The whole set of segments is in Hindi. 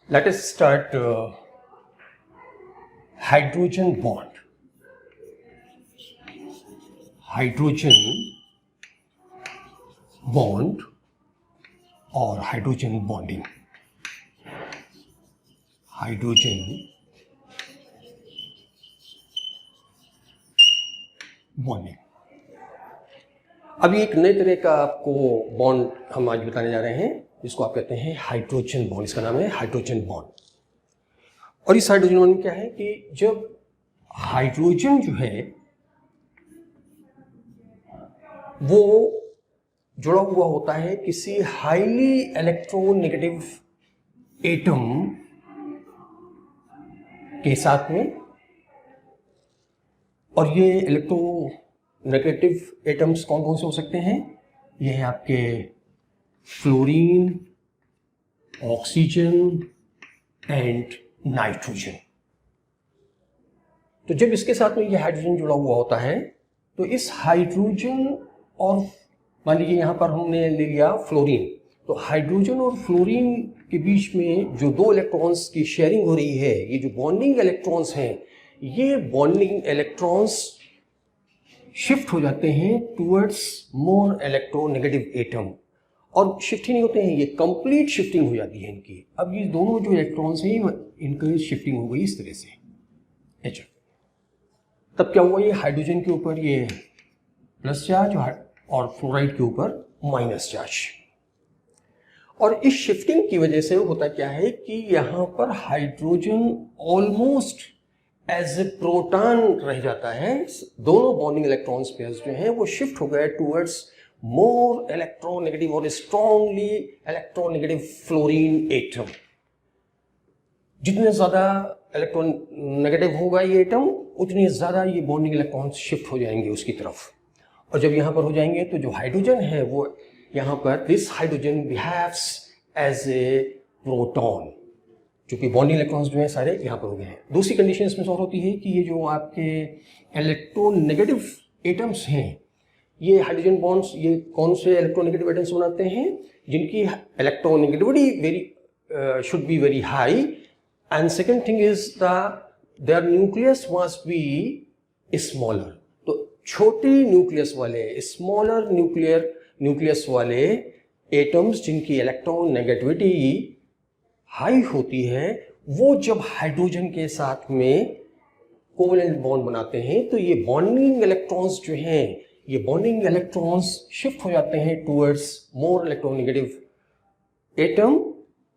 Let us start hydrogen bond. Hydrogen bond or hydrogen bonding. Hydrogen bonding. अभी एक नए तरह का आपको बॉन्ड हम आज बताने जा रहे हैं, जिसको आप कहते हैं हाइड्रोजन बॉन्ड. इसका नाम है हाइड्रोजन बॉन्ड. और इस हाइड्रोजन बॉन्ड में क्या है कि जब हाइड्रोजन जो है वो जुड़ा हुआ होता है किसी हाईली इलेक्ट्रोनेगेटिव एटम के साथ में, और ये इलेक्ट्रोनेगेटिव एटम्स कौन कौन से हो सकते हैं? ये है आपके फ्लोरीन, ऑक्सीजन एंड नाइट्रोजन. तो जब इसके साथ में ये हाइड्रोजन जुड़ा हुआ होता है तो इस हाइड्रोजन और मान लीजिए यहां पर हमने ले लिया फ्लोरीन, तो हाइड्रोजन और फ्लोरीन के बीच में जो दो इलेक्ट्रॉन्स की शेयरिंग हो रही है, ये जो बॉन्डिंग इलेक्ट्रॉन्स हैं, ये बॉन्डिंग इलेक्ट्रॉन्स शिफ्ट हो जाते हैं टुवर्ड्स मोर इलेक्ट्रोनेगेटिव एटम. और शिफ्ट ही नहीं होते हैं, ये कंप्लीट शिफ्टिंग हो जाती है इनकी. अब ये दोनों जो इलेक्ट्रॉन्स हैं इनकी शिफ्टिंग हो गई इस तरह से H. तब क्या हुआ, ये हाइड्रोजन के ऊपर ये प्लस चार्ज और फ्लोराइड के ऊपर माइनस चार्ज. और इस शिफ्टिंग की वजह से होता क्या है कि यहां पर hydrogen almost as a proton रह जाता है. दोनों बॉन्डिंग इलेक्ट्रॉन्स पेयर्स जो हैं वो शिफ्ट हो गए टुवर्ड्स मोर इलेक्ट्रोनेगेटिव और स्ट्रांगली इलेक्ट्रोनेगेटिव फ्लोरीन एटम. जितने ज्यादा इलेक्ट्रोनेगेटिव होगा ये एटम, उतनी ज्यादा ये बॉन्डिंग इलेक्ट्रॉन्स शिफ्ट हो जाएंगे उसकी तरफ. और जब यहां पर हो जाएंगे तो जो हाइड्रोजन है वो यहां पर this hydrogen behaves as a proton, क्योंकि बॉन्डिंग इलेक्ट्रॉन्स जो है सारे यहाँ पर हो गए हैं. दूसरी कंडीशन इसमें और होती है कि ये जो आपके इलेक्ट्रोनेगेटिव एटम्स हैं, ये हाइड्रोजन बॉन्ड्स ये कौन से इलेक्ट्रोनेगेटिव एटम्स बनाते हैं? जिनकी electronegativity very should be very high. And second thing is their nucleus must be smaller. तो छोटी न्यूक्लियस वाले, स्मॉलर न्यूक्लियस वाले एटम्स जिनकी इलेक्ट्रोनेगेटिविटी हाई होती है, वो जब हाइड्रोजन के साथ में कोवलेंट बॉन्ड बनाते हैं तो ये बॉन्डिंग इलेक्ट्रॉन्स जो हैं, ये बॉन्डिंग इलेक्ट्रॉन्स शिफ्ट हो जाते हैं टुवर्ड्स मोर इलेक्ट्रोनेगेटिव एटम.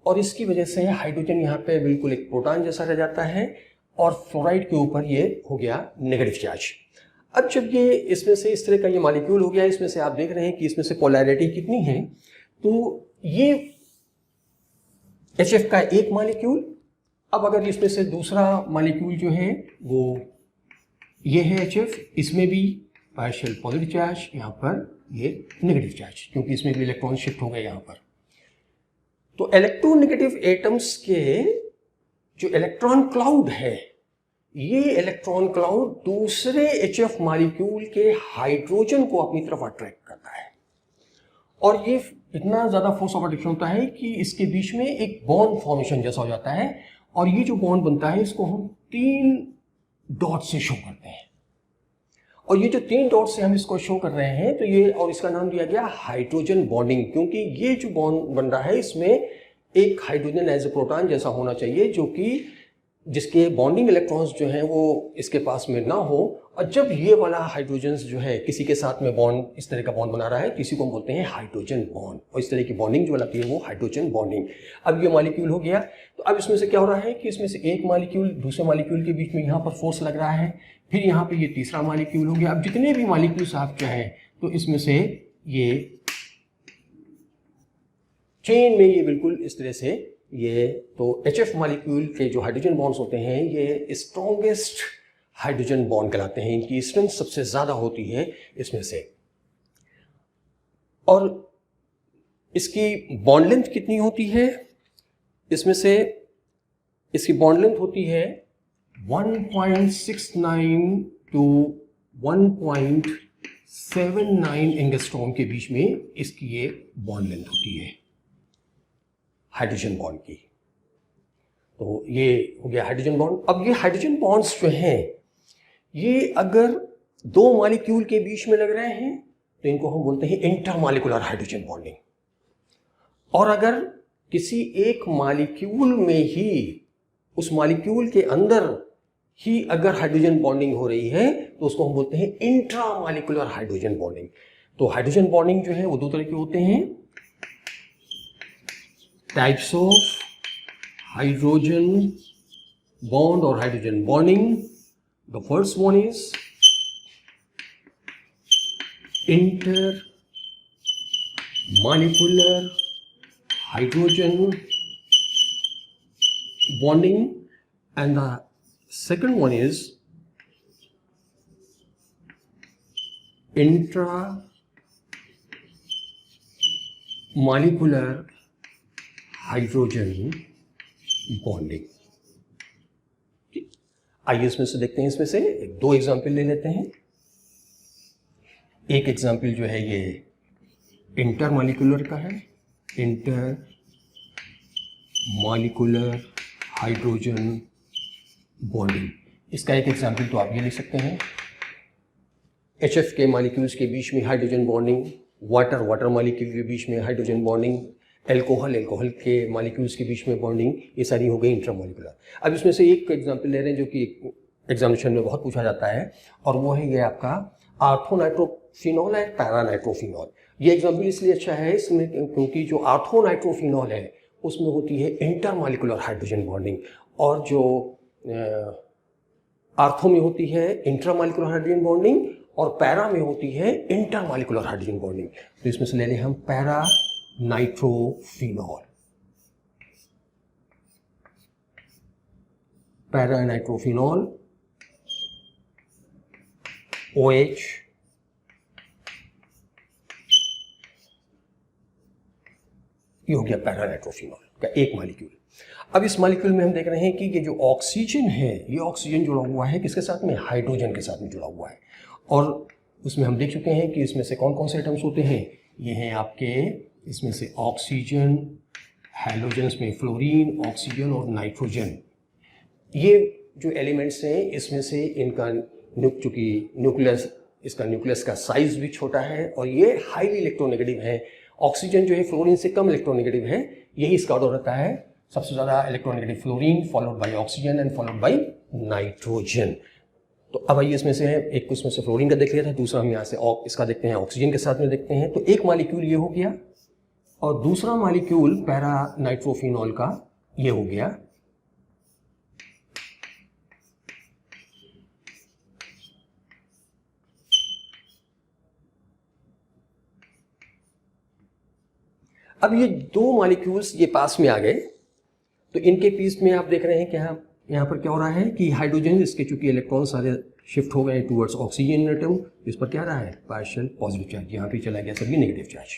और इसकी वजह से हाइड्रोजन यहाँ पे बिल्कुल एक प्रोटॉन जैसा रह जाता है और फ्लोराइड के ऊपर ये हो गया नेगेटिव चार्ज. अब जब ये इसमें से इस तरह का ये मॉलिक्यूल हो गया, इसमें से आप देख रहे हैं कि इसमें से पोलैरिटी कितनी है. तो ये HF का एक मॉलिक्यूल. अब अगर इसमें से दूसरा मॉलिक्यूल जो है वो ये है HF, इसमें भी पार्शियल पॉजिटिव चार्ज, यहाँ पर ये नेगेटिव चार्ज, क्योंकि इसमें भी इलेक्ट्रॉन शिफ्ट हो गए यहाँ पर. तो इलेक्ट्रोनेगेटिव एटम्स के जो इलेक्ट्रॉन क्लाउड है, ये इलेक्ट्रॉन क्लाउड दूसरे HF मॉलिक्यूल के हाइड्रोजन को अपनी तरफ अट्रैक्ट करता है. और ये इतना ज्यादा फोर्स ऑफ अट्रैक्शन होता है कि इसके बीच में एक बॉन्ड फॉर्मेशन जैसा हो जाता है. और ये जो बॉन्ड बनता है इसको हम 3 डॉट से शो करते हैं. और ये जो 3 डॉट से हम इसको शो कर रहे हैं, तो ये, और इसका नाम दिया गया हाइड्रोजन बॉन्डिंग, क्योंकि ये जो बॉन्ड बन रहा है इसमें एक हाइड्रोजन एज ए प्रोटॉन जैसा होना चाहिए, जो कि जिसके बॉन्डिंग इलेक्ट्रॉन्स जो हैं वो इसके पास में ना हो. और जब ये वाला हाइड्रोजन जो है किसी के साथ में बॉन्ड इस तरह का बॉन्ड बना रहा है, किसी को हम बोलते हैं हाइड्रोजन बॉन्ड. और इस तरह की बॉन्डिंग जो बनाती है वो हाइड्रोजन बॉन्डिंग. अब ये मॉलिक्यूल हो गया, तो अब इसमें से क्या हो रहा है कि इसमें से एक मॉलिक्यूल दूसरे मॉलिक्यूल के बीच में यहाँ पर फोर्स लग रहा है, फिर यहाँ पे ये तीसरा मॉलिक्यूल हो गया. अब जितने भी मॉलिक्यूल्स आप चाहें तो इसमें से ये चेन में ये बिल्कुल इस तरह से ये, तो HF मॉलिक्यूल के जो हाइड्रोजन बॉन्ड्स होते हैं ये स्ट्रॉन्गेस्ट हाइड्रोजन बॉन्ड कहलाते हैं. इनकी स्ट्रेंथ सबसे ज्यादा होती है इसमें से. और इसकी बॉन्ड लेंथ कितनी होती है? इसमें से इसकी बॉन्ड लेंथ होती है 1.69 टू 1.79 एंगस्ट्रॉम के बीच में इसकी ये बॉन्ड लेंथ होती है हाइड्रोजन बॉन्ड की. तो ये हो गया हाइड्रोजन बॉन्ड। अब ये हाइड्रोजन बॉन्ड्स जो हैं ये अगर दो मॉलिक्यूल के बीच में लग रहे हैं तो इनको हम बोलते हैं इंटरमॉलिक्यूलर हाइड्रोजन बॉन्डिंग। और अगर किसी एक मॉलिक्यूल में ही, उस मॉलिक्यूल के अंदर ही अगर हाइड्रोजन बॉन्डिंग हो रही है तो उसको हम बोलते हैं इंट्रामॉलिक्यूलर हाइड्रोजन बॉन्डिंग। तो हाइड्रोजन बॉन्डिंग जो है वो दो तरह के होते हैं, टाइप्स ऑफ हाइड्रोजन बॉन्ड और hydrogen bonding. The first one is intermolecular hydrogen bonding and the second one is intramolecular hydrogen bonding। आइए इसमें से देखते हैं, इसमें से दो एग्जाम्पल ले लेते हैं। एक एग्जाम्पल जो है ये इंटरमॉलिक्यूलर का है, इंटरमॉलिक्यूलर हाइड्रोजन बॉन्डिंग। इसका एक एग्जाम्पल तो आप ये ले सकते हैं, HF के मॉलिक्यूल्स के बीच में हाइड्रोजन बॉन्डिंग, वाटर मॉलिक्यूल के बीच में हाइड्रोजन बॉन्डिंग, एल्कोहल के मॉलिक्यूल्स के बीच में बॉन्डिंग, ये सारी हो गई इंटरमॉलिक्यूलर। अब इसमें से एक एग्जाम्पल ले रहे हैं जो कि एग्जामिनेशन में बहुत पूछा जाता है, और वो है ये आपका आर्थोनाइट्रोफिनॉल है, पैरानाइट्रोफिनॉल। ये एग्जाम्पल इसलिए अच्छा है इसमें क्योंकि जो आर्थोनाइट्रोफिनॉल है उसमें होती है इंटरमॉलिक्यूलर हाइड्रोजन बॉन्डिंग, और जो आर्थो में होती है इंट्रामॉलिक्यूलर हाइड्रोजन बॉन्डिंग, और पैरा में होती है इंटरमॉलिक्यूलर हाइड्रोजन बॉन्डिंग। तो इसमें से ले लें हम पैरानाइट्रोफिनॉल। पैरानाइट्रोफिनॉल OH ये हो गया पैरानाइट्रोफिनॉल का एक मॉलिक्यूल। अब इस मॉलिक्यूल में हम देख रहे हैं कि ये जो ऑक्सीजन है, ये ऑक्सीजन जुड़ा हुआ है किसके साथ में, हाइड्रोजन के साथ में जुड़ा हुआ है। और उसमें हम देख चुके हैं कि इसमें से कौन कौन से एटम्स होते हैं, ये हैं आपके इसमें से ऑक्सीजन, हैलोजेंस में फ्लोरीन, ऑक्सीजन और नाइट्रोजन। ये जो एलिमेंट्स हैं इसमें से इनका चूंकि न्यूक्लियस, इसका न्यूक्लियस का साइज भी छोटा है और ये हाईली इलेक्ट्रोनेगेटिव है। ऑक्सीजन जो है फ्लोरीन से कम इलेक्ट्रोनेगेटिव है, यही इसका ऑर्डर रहता है, सबसे ज़्यादा electronegative fluorine, followed by oxygen and followed by nitrogen. तो अब आइए इसमें से एक इसमें से फ्लोरीन का देख लिया था, दूसरा हम यहाँ से इसका देखते हैं, ऑक्सीजन के साथ में देखते हैं। तो एक मॉलिक्यूल ये हो गया और दूसरा मॉलिक्यूल पैरानाइट्रोफिनॉल का ये हो गया। अब ये दो मॉलिक्यूल्स ये पास में आ गए, तो इनके बीच में आप देख रहे हैं कि यहाँ पर क्या हो रहा है कि हाइड्रोजन, इसके चूंकि इलेक्ट्रॉन सारे शिफ्ट हो गए टुवर्ड्स ऑक्सीजन एटम, इस पर क्या रहा है, पार्शियल पॉजिटिव चार्ज, यहाँ पे चला गया सभी नेगेटिव चार्ज।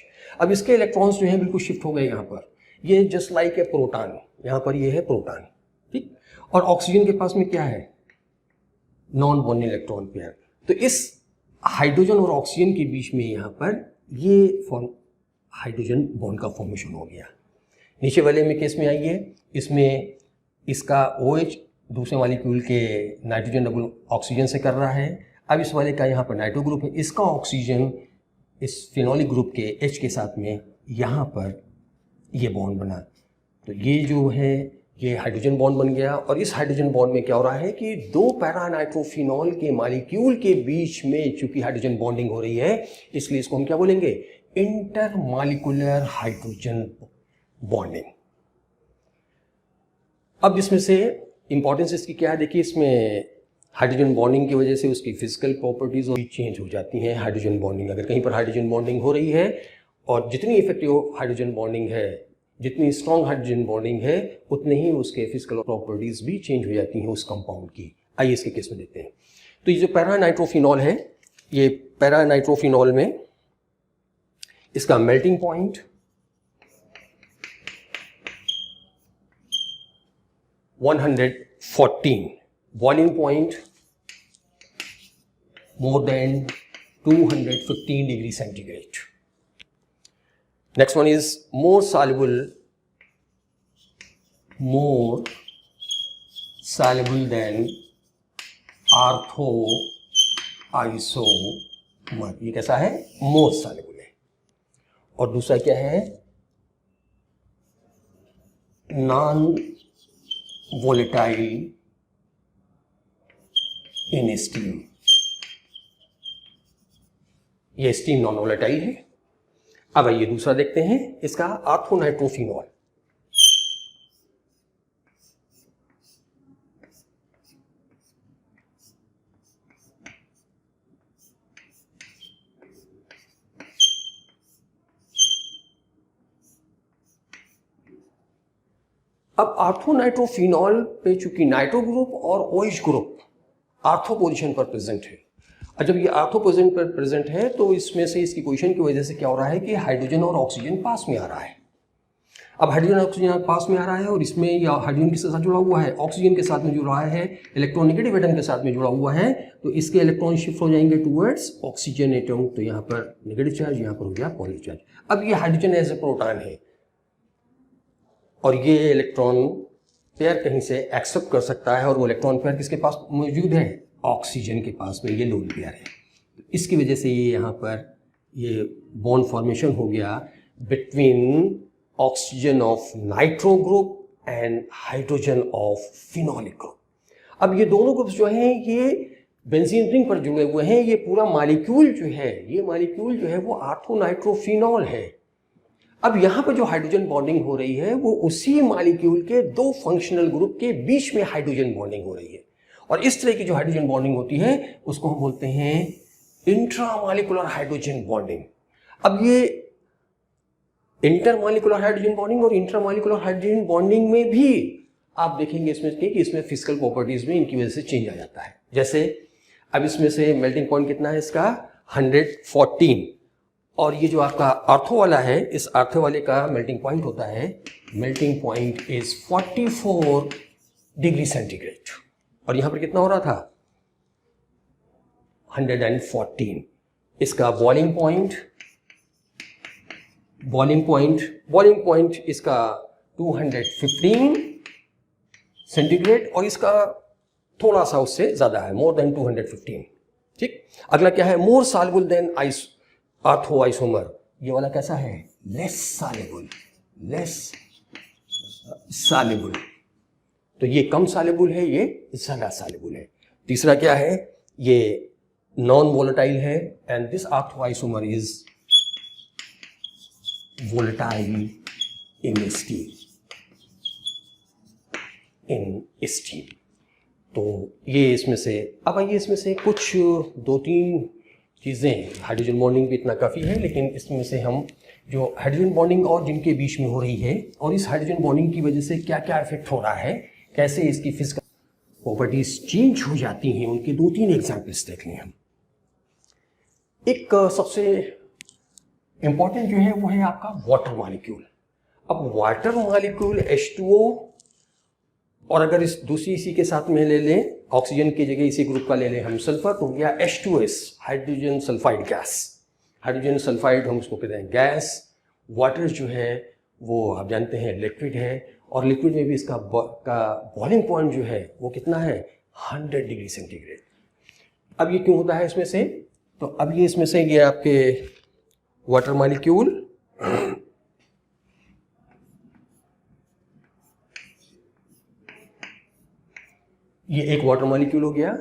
अब इसके इलेक्ट्रॉन्स जो हैं बिल्कुल शिफ्ट हो गए यहाँ पर, ये जस्ट लाइक ए प्रोटॉन, यहाँ पर ये है प्रोटॉन, ठीक। और ऑक्सीजन के पास में क्या है, नॉन बॉन्डिंग इलेक्ट्रॉन पेयर। तो इस हाइड्रोजन और ऑक्सीजन के बीच में यहाँ पर ये हाइड्रोजन बॉन्ड का फॉर्मेशन हो गया। नीचे वाले में केस में आइए, इसमें इसका OH दूसरे मॉलिक्यूल के नाइट्रोजन डबल ऑक्सीजन से कर रहा है। अब इस वाले का यहाँ पर नाइट्रो ग्रुप है, इसका ऑक्सीजन इस फिनोलिक ग्रुप के H के साथ में यहाँ पर ये बॉन्ड बना। तो ये जो है ये हाइड्रोजन बॉन्ड बन गया। और इस हाइड्रोजन बॉन्ड में क्या हो रहा है कि दो पैरानाइट्रोफिनॉल के मॉलिक्यूल के बीच में चूंकि हाइड्रोजन बॉन्डिंग हो रही है, इसलिए इसको हम क्या बोलेंगे, इंटरमॉलिक्यूलर हाइड्रोजन बॉन्डिंग। अब इसमें से इंपॉर्टेंस इसकी क्या है, देखिए इसमें हाइड्रोजन बॉन्डिंग की वजह से उसकी फिजिकल प्रॉपर्टीज और चेंज हो जाती हैं। हाइड्रोजन बॉन्डिंग, अगर कहीं पर हाइड्रोजन बॉन्डिंग हो रही है और जितनी इफेक्टिव हाइड्रोजन बॉन्डिंग है, जितनी स्ट्रॉन्ग हाइड्रोजन बॉन्डिंग है, उतने ही उसके फिजिकल प्रॉपर्टीज भी चेंज हो जाती हैं उस कंपाउंड की। आइए इसके केस में देखते हैं। तो ये जो पैरानाइट्रोफिनॉल है, ये पैरानाइट्रोफिनॉल में इसका melting point 114, boiling point more than 215 degree centigrade. Next one is more soluble soluble than ortho isomer. ये कैसा है? मोर soluble है। और दूसरा क्या है? Non volatile in steam. ये स्टीम नॉन वोलेटाइल है। अब आइए दूसरा देखते हैं इसका, आर्थोनाइट्रोफिनॉल। अब आर्थोनाइट्रोफिनॉल पे चूंकि नाइट्रो ग्रुप और ओएच ग्रुप आर्थो पोजीशन पर प्रेजेंट है, और जब ये आर्थो पोजीशन पर प्रेजेंट है तो इसमें से इसकी पोजीशन की वजह से क्या हो रहा है कि हाइड्रोजन और ऑक्सीजन पास में आ रहा है। अब हाइड्रोजन ऑक्सीजन पास में आ रहा है और इसमें या हाइड्रोजन किसके साथ जुड़ा हुआ है? ऑक्सीजन के साथ में जुड़ रहा है, इलेक्ट्रॉन नेगेटिव एटम के साथ में जुड़ा हुआ है, तो इसके इलेक्ट्रॉन शिफ्ट हो जाएंगे टूवर्ड्स ऑक्सीजन एटम। तो यहाँ पर नेगेटिव चार्ज, यहाँ पर हो गया पॉजिटिव चार्ज। अब ये हाइड्रोजन एज ए प्रोटॉन है और ये इलेक्ट्रॉन पेयर कहीं से एक्सेप्ट कर सकता है, और वो इलेक्ट्रॉन पेयर किसके पास मौजूद है? ऑक्सीजन के पास में। ये लोन पेयर है। इसकी वजह से ये यहाँ पर ये बॉन्ड फॉर्मेशन हो गया between oxygen of nitro group and hydrogen of phenolic group. अब ये दोनों ग्रुप्स जो हैं ये बेंजीन रिंग पर जुड़े हुए हैं। ये पूरा मॉलिक्यूल जो है, ये मॉलिक्यूल जो है वो आर्थोनाइट्रोफिनॉल है। अब यहाँ पर जो हाइड्रोजन बॉन्डिंग हो रही है वो उसी मॉलिक्यूल के दो फंक्शनल ग्रुप के बीच में हाइड्रोजन बॉन्डिंग हो रही है, और इस तरह की जो हाइड्रोजन बॉन्डिंग होती है उसको हम बोलते हैं इंट्रामॉलिक्यूलर हाइड्रोजन बॉन्डिंग। अब ये इंटरमॉलिक्यूलर हाइड्रोजन बॉन्डिंग और इंट्रामॉलिक्यूलर हाइड्रोजन बॉन्डिंग में भी आप देखेंगे इसमें कि इसमें फिजिकल प्रॉपर्टीज में इनकी वजह से चेंज आ जाता है। जैसे अब इसमें से मेल्टिंग पॉइंट कितना है इसका? 114, और ये जो आपका आर्थो वाला है, इस आर्थो वाले का मेल्टिंग पॉइंट होता है, melting point is 44 degree centigrade, और यहां पर कितना हो रहा था? 114। इसका बॉइलिंग पॉइंट इसका 215 सेंटीग्रेड, और इसका थोड़ा सा उससे ज्यादा है, मोर देन 215। ठीक। अगला क्या है? मोर सॉल्युबल देन आर्थो आइसोमर। ये वाला कैसा है? Less soluble. तो ये कम सॉल्युबल है, ये ज्यादा सॉल्युबल है। तीसरा क्या है? ये नॉन वोलेटाइल है, and this ortho isomer is volatile in steam. तो ये इसमें से, अब आइए इसमें से कुछ 2-3 चीज़ें, हाइड्रोजन बॉन्डिंग भी इतना काफ़ी है, लेकिन इसमें से हम जो हाइड्रोजन बॉन्डिंग और जिनके बीच में हो रही है और इस हाइड्रोजन बॉन्डिंग की वजह से क्या क्या इफेक्ट हो रहा है, कैसे इसकी फिजिकल प्रॉपर्टीज चेंज हो जाती हैं, उनके 2-3 एग्जाम्पल्स देख लें हम। एक सबसे इंपॉर्टेंट जो है वो है आपका वाटर मॉलिक्यूल। अब वाटर मॉलिक्यूल H2O, और अगर इस दूसरी इसी के साथ में ले लें, ऑक्सीजन की जगह इसी ग्रुप का ले लें हम सल्फर, तो हो गया H2S, hydrogen sulphide gas. Hydrogen sulphide हम उसको कहते हैं गैस। वाटर जो है वो आप जानते हैं लिक्विड है, और लिक्विड में भी इसका बॉइलिंग पॉइंट जो है वो कितना है? 100 डिग्री सेंटीग्रेड। अब ये क्यों होता है इसमें से? तो अब ये इसमें से ये आपके वाटर मॉलिक्यूल, ये एक वाटर मॉलिक्यूल हो गया,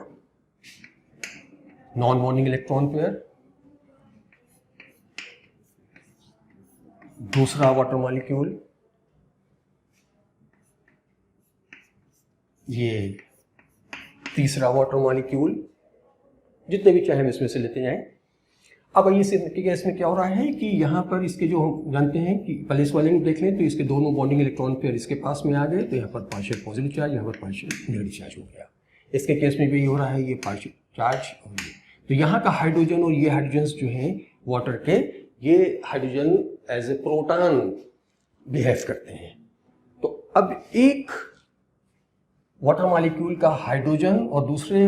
नॉन बॉन्डिंग इलेक्ट्रॉन पेयर। दूसरा वाटर मॉलिक्यूल, ये तीसरा वाटर मॉलिक्यूल, जितने भी चाहे हम इसमें से लेते जाएं। अब आइए इसमें क्या हो रहा है कि यहाँ पर इसके जो हम जानते हैं कि पहले इस वाले में देख लें, तो इसके दोनों बॉन्डिंग इलेक्ट्रॉन पेयर इसके पास में आ गए, तो यहाँ पर पार्शियल पॉजिटिव चार्ज, यहाँ पर पार्शियल नेगेटिव चार्ज हो गया। इसके केस में भी ये हो रहा है, ये पार्शियल चार्ज और ये, तो यहाँ का हाइड्रोजन और ये हाइड्रोजन जो हैं वाटर के, ये hydrogen as a proton behave करते हैं। तो अब एक वाटर मॉलिक्यूल का हाइड्रोजन और दूसरे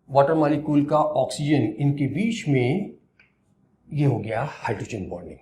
वाटर मॉलिक्यूल का ऑक्सीजन, इनके बीच में ये हो गया हाइड्रोजन बॉन्डिंग।